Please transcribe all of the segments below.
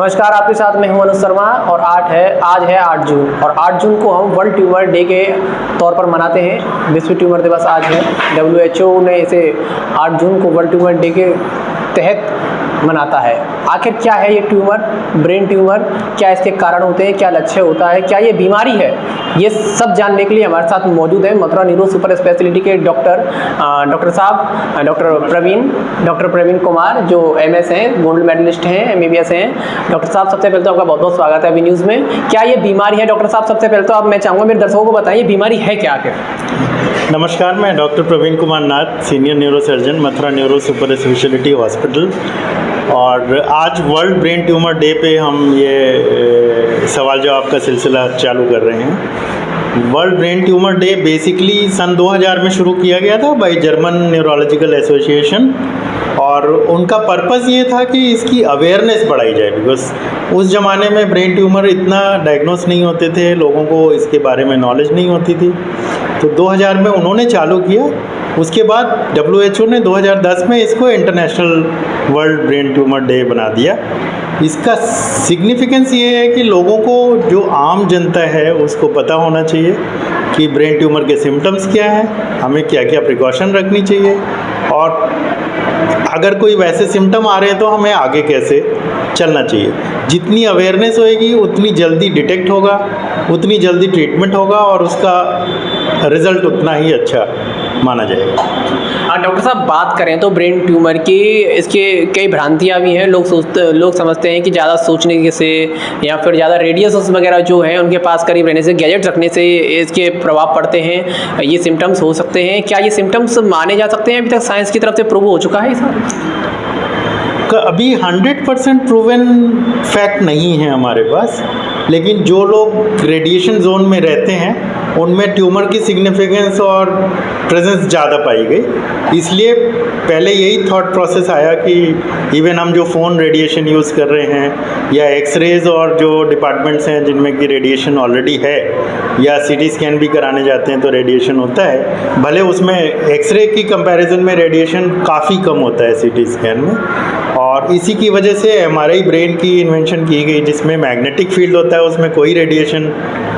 नमस्कार, आपके साथ मैं हूं अनुज शर्मा और आज है 8 जून और 8 जून को हम वर्ल्ड ट्यूमर डे के तौर पर मनाते हैं। विश्व ट्यूमर दिवस आज है। WHO ने इसे 8 जून को वर्ल्ड ट्यूमर डे के तहत मनाता है। आखिर क्या है ये ट्यूमर, ब्रेन ट्यूमर, क्या इसके कारण होते हैं, क्या लक्ष्य होता है, क्या ये बीमारी है, ये सब जानने के लिए हमारे साथ मौजूद है मथुरा न्यूरो सुपर स्पेशलिटी के डॉक्टर साहब, डॉक्टर प्रवीण कुमार, जो MS हैं, गोल्ड मेडलिस्ट हैं, MBBS हैं। डॉक्टर साहब, सबसे पहले तो आपका बहुत बहुत स्वागत है अभी न्यूज़ में। क्या ये बीमारी है डॉक्टर साहब? सबसे पहले तो आप मैं चाहूँगा मेरे दर्शकों को बताइए बीमारी है क्या आखिर। नमस्कार, मैं doctor Praveen Kumar Nath, senior neurosurgeon, Mathura neuro super speciality hospital. और आज वर्ल्ड ब्रेन ट्यूमर डे पे हम ये सवाल जवाब का सिलसिला चालू कर रहे हैं। World brain tumour day basically सन 2000 में शुरू किया गया था बाय जर्मन न्यूरोलॉजिकल एसोसिएशन, और उनका पर्पज़ ये था कि इसकी अवेयरनेस बढ़ाई जाए, बिकॉज उस ज़माने में ब्रेन ट्यूमर इतना डायग्नोस नहीं होते थे, लोगों को इसके बारे में नॉलेज नहीं होती थी। तो 2000 में उन्होंने चालू किया। उसके बाद WHO ने 2010 में इसको international world brain tumour day बना दिया। इसका सिग्निफिकेंस ये है कि लोगों को, जो आम जनता है, उसको पता होना चाहिए कि ब्रेन ट्यूमर के सिम्टम्स क्या हैं, हमें क्या क्या प्रिकॉशन रखनी चाहिए, और अगर कोई वैसे सिम्टम आ रहे हैं तो हमें आगे कैसे चलना चाहिए। जितनी अवेयरनेस होएगी उतनी जल्दी डिटेक्ट होगा, उतनी जल्दी ट्रीटमेंट होगा और उसका रिज़ल्ट उतना ही अच्छा माना जाएगा। डॉक्टर साहब, बात करें तो ब्रेन ट्यूमर की, इसके कई भ्रांतियाँ भी हैं। लोग समझते हैं कि ज़्यादा सोचने से या फिर ज़्यादा रेडियस वगैरह जो है उनके पास करीब रहने से, गैजेट रखने से इसके प्रभाव पड़ते हैं, ये सिम्टम्स हो सकते हैं। क्या ये सिम्टम्स माने जा सकते हैं? अभी तक साइंस की तरफ से प्रूव हो चुका है सर? अभी 100% प्रूवन फैक्ट नहीं है हमारे पास, लेकिन जो लोग रेडिएशन जोन में रहते हैं उनमें ट्यूमर की सिग्निफिकेंस और प्रेजेंस ज़्यादा पाई गई। इसलिए पहले यही थॉट प्रोसेस आया कि इवन हम जो फ़ोन रेडिएशन यूज़ कर रहे हैं, या एक्सरेज और जो डिपार्टमेंट्स हैं जिनमें कि रेडिएशन ऑलरेडी है, या CT स्कैन भी कराने जाते हैं तो रेडिएशन होता है, भले उसमें एक्सरे की कंपैरिजन में रेडिएशन काफ़ी कम होता है CT स्कैन में। और इसी की वजह से MRI ब्रेन की इन्वेंशन की गई, जिसमें मैग्नेटिक फील्ड होता है, उसमें कोई रेडिएशन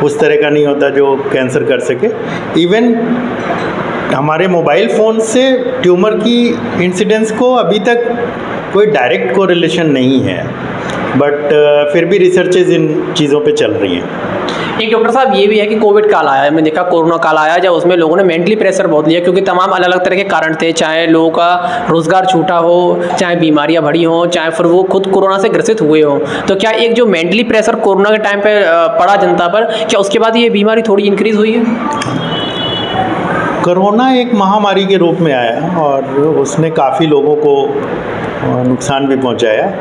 उस तरह का नहीं होता जो कैंसर कर सके। इवन हमारे मोबाइल फ़ोन से ट्यूमर की इंसिडेंस को अभी तक कोई डायरेक्ट कोरिलेशन नहीं है, बट फिर भी रिसर्चेज इन चीज़ों पे चल रही हैं। एक डॉक्टर साहब, ये भी है कि कोविड काल आया, मैंने देखा कोरोना काल आया, जब उसमें लोगों ने मेंटली प्रेशर बहुत लिया, क्योंकि तमाम अलग अलग तरह के कारण थे, चाहे लोगों का रोजगार छूटा हो, चाहे बीमारियां बढ़ी हों, चाहे फिर वो खुद कोरोना से ग्रसित हुए हों। तो क्या एक जो मेंटली प्रेशर कोरोना के टाइम पे पड़ा जनता पर, क्या उसके बाद ये बीमारी थोड़ी इंक्रीज हुई है? कोरोना एक महामारी के रूप में आया और उसने काफ़ी लोगों को नुकसान भी पहुंचाया,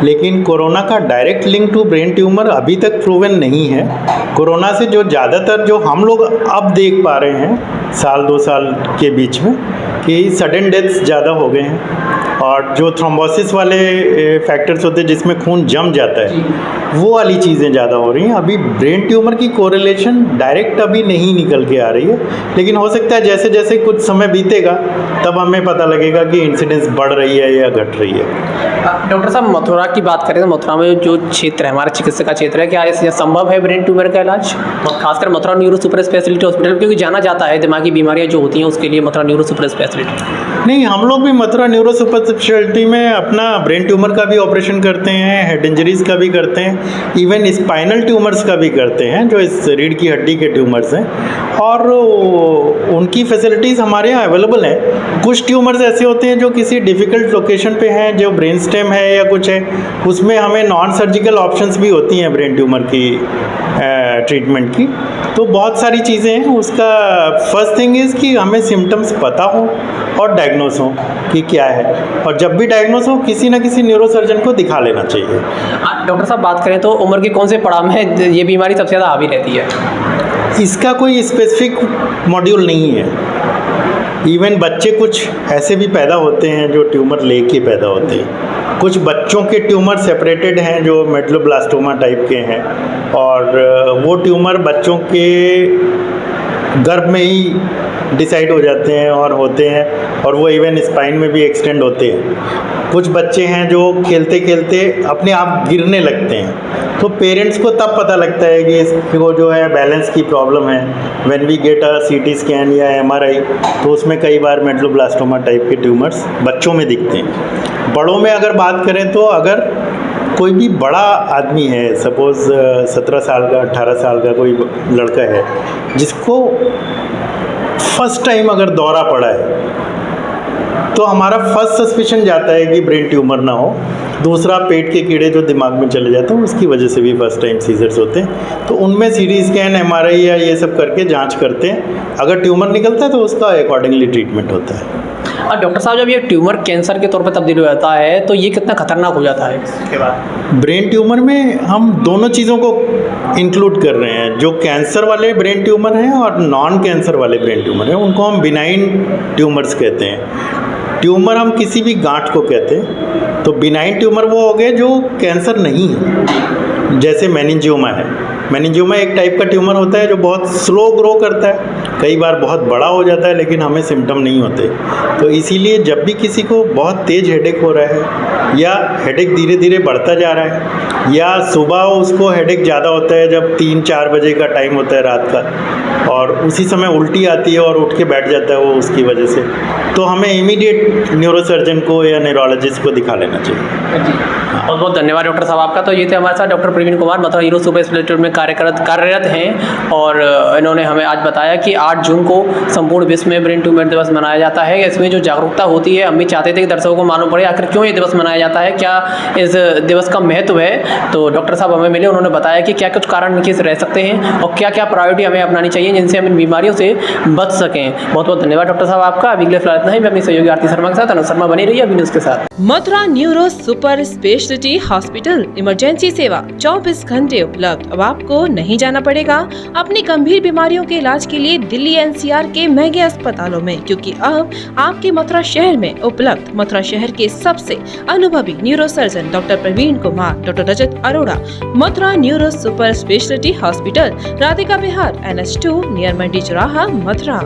लेकिन कोरोना का direct link to brain tumour अभी तक प्रूवन नहीं है। कोरोना से जो ज़्यादातर जो हम लोग अब देख पा रहे हैं साल 2 साल के बीच में, कि सडन डेथ्स ज़्यादा हो गए हैं, और जो थ्रोम्बोसिस वाले फैक्टर्स होते हैं जिसमें खून जम जाता है, वो वाली चीज़ें ज़्यादा हो रही हैं। अभी ब्रेन ट्यूमर की कोरिलेशन डायरेक्ट अभी नहीं निकल के आ रही है, लेकिन हो सकता है जैसे जैसे कुछ समय बीतेगा तब हमें पता लगेगा कि इंसिडेंस बढ़ रही है या घट रही है। डॉक्टर साहब, मथुरा की बात करें तो मथुरा में जो क्षेत्र है, हमारा चिकित्सा का क्षेत्र है, क्या इससे संभव है ब्रेन ट्यूमर का इलाज, खासकर Mathura neuro super speciality hospital, क्योंकि जाना जाता है दिमागी बीमारियाँ जो होती हैं उसके लिए मथुरा न्यूरो सुपर स्पेशलिटी? नहीं, हम लोग भी मथुरा न्यूरो सुपर स्पेशलिटी में अपना ब्रेन ट्यूमर का भी ऑपरेशन करते हैं, हेड इंजरीज का भी करते हैं, इवन स्पाइनल ट्यूमर्स का भी करते हैं, जो इस रीढ़ की हड्डी के ट्यूमर्स हैं, और उनकी फैसिलिटीज़ हमारे यहाँ अवेलेबल हैं। कुछ ट्यूमर्स ऐसे होते हैं जो किसी डिफ़िकल्ट लोकेशन पे हैं, जो ब्रेन स्टेम है या कुछ है, उसमें हमें नॉन सर्जिकल ऑप्शंस भी होती हैं ब्रेन ट्यूमर की ट्रीटमेंट की। तो बहुत सारी चीज़ें हैं। उसका फर्स्ट थिंग इज़ कि हमें सिम्टम्स पता हो और डायग्नोस हो कि क्या है, और जब भी डायग्नोस हो किसी ना किसी न्यूरोसर्जन को दिखा लेना चाहिए। डॉक्टर साहब, बात करें तो उम्र के कौन से पड़ाव में ये बीमारी सबसे ज़्यादा हावी रहती है? इसका कोई स्पेसिफिक मॉड्यूल नहीं है। इवन बच्चे कुछ ऐसे भी पैदा होते हैं जो ट्यूमर लेके पैदा होते हैं। कुछ बच्चों के ट्यूमर सेपरेटेड हैं जो मेडुलोब्लास्टोमा टाइप के हैं, और वो ट्यूमर बच्चों के गर्भ में ही डिसाइड हो जाते हैं और होते हैं, और वो इवन स्पाइन में भी एक्सटेंड होते हैं। कुछ बच्चे हैं जो खेलते खेलते अपने आप गिरने लगते हैं, तो पेरेंट्स को तब पता लगता है कि इसको जो है बैलेंस की प्रॉब्लम है। When we get a CT scan या एमआरआई, तो उसमें कई बार मेडुलोब्लास्टोमा टाइप के ट्यूमर्स बच्चों में दिखते हैं। बड़ों में अगर बात करें तो अगर कोई भी बड़ा आदमी है, सपोज़ 17 साल का 18 साल का कोई लड़का है जिसको फर्स्ट टाइम अगर दौरा पड़ा है, तो हमारा फर्स्ट सस्पिशन जाता है कि ब्रेन ट्यूमर ना हो। दूसरा, पेट के कीड़े जो दिमाग में चले जाते हैं उसकी वजह से भी फर्स्ट टाइम सीजर्स होते हैं। तो उनमें सीटी स्कैन, एमआरआई या ये सब करके जांच करते हैं। अगर ट्यूमर निकलता है तो उसका अकॉर्डिंगली ट्रीटमेंट होता है। और डॉक्टर साहब, जब ये ट्यूमर कैंसर के तौर पर तब्दील हो जाता है तो ये कितना खतरनाक हो जाता है इसके बाद? ब्रेन ट्यूमर में हम दोनों चीज़ों को इंक्लूड कर रहे हैं। जो कैंसर वाले ब्रेन ट्यूमर हैं और नॉन कैंसर वाले ब्रेन ट्यूमर हैं, उनको हम बिनाइन ट्यूमर्स कहते हैं। ट्यूमर हम किसी भी गांठ को कहते हैं। तो बिनाइन ट्यूमर वो हो गए जो कैंसर नहीं है, जैसे मेनिंजियोमा है। मेनिंजियोमा एक टाइप का ट्यूमर होता है जो बहुत स्लो ग्रो करता है, कई बार बहुत बड़ा हो जाता है लेकिन हमें सिम्टम नहीं होते। तो इसीलिए जब भी किसी को बहुत तेज़ हेडेक हो रहा है या हेडेक धीरे धीरे बढ़ता जा रहा है, या सुबह उसको हेडेक ज़्यादा होता है जब 3-4 बजे का टाइम होता है रात का, और उसी समय उल्टी आती है और उठ के बैठ जाता है वो उसकी वजह से, तो हमें इमीडिएट न्यूरोसर्जन को या न्यूरोलॉजिस्ट को दिखा लेना चाहिए। जी, बहुत बहुत धन्यवाद डॉक्टर साहब आपका। तो ये थे हमारे साथ doctor Praveen Kumar, Mathura neuro super speciality में कार्यरत हैं, और इन्होंने हमें आज बताया कि 8 जून को संपूर्ण विश्व में ब्रेन ट्यूमर दिवस मनाया जाता है। इसमें जो जागरूकता होती है, हम भी चाहते थे कि दर्शकों को मालूम पड़े आखिर क्यों ये दिवस मनाया जाता है, क्या इस दिवस का महत्व है। तो डॉक्टर साहब हमें मिले, उन्होंने बताया कि क्या कुछ कारण इनके रह सकते हैं और क्या क्या प्रायोरिटी हमें अपनानी चाहिए जिनसे हम इन बीमारियों से बच सकें। बहुत बहुत धन्यवाद डॉक्टर साहब आपका। अभी अगले फिलहाल इतना ही। मैं अपनी सहयोगी आरती शर्मा के साथ अनुज शर्मा बनी रही अभी न्यूज़ के साथ। Mathura neuro super speciality hospital emergency सेवा 24 घंटे उपलब्ध। अब आपको नहीं जाना पड़ेगा अपनी गंभीर बीमारियों के इलाज के लिए दिल्ली एनसीआर के महंगे अस्पतालों में, क्योंकि अब आपके मथुरा शहर में उपलब्ध मथुरा शहर के सबसे अनुभवी neuro surgeon doctor Praveen Kumar, doctor Rajat Arora. Mathura neuro super speciality hospital, Radhika Vihar, NH2 near Mandi Chauraha, Mathura.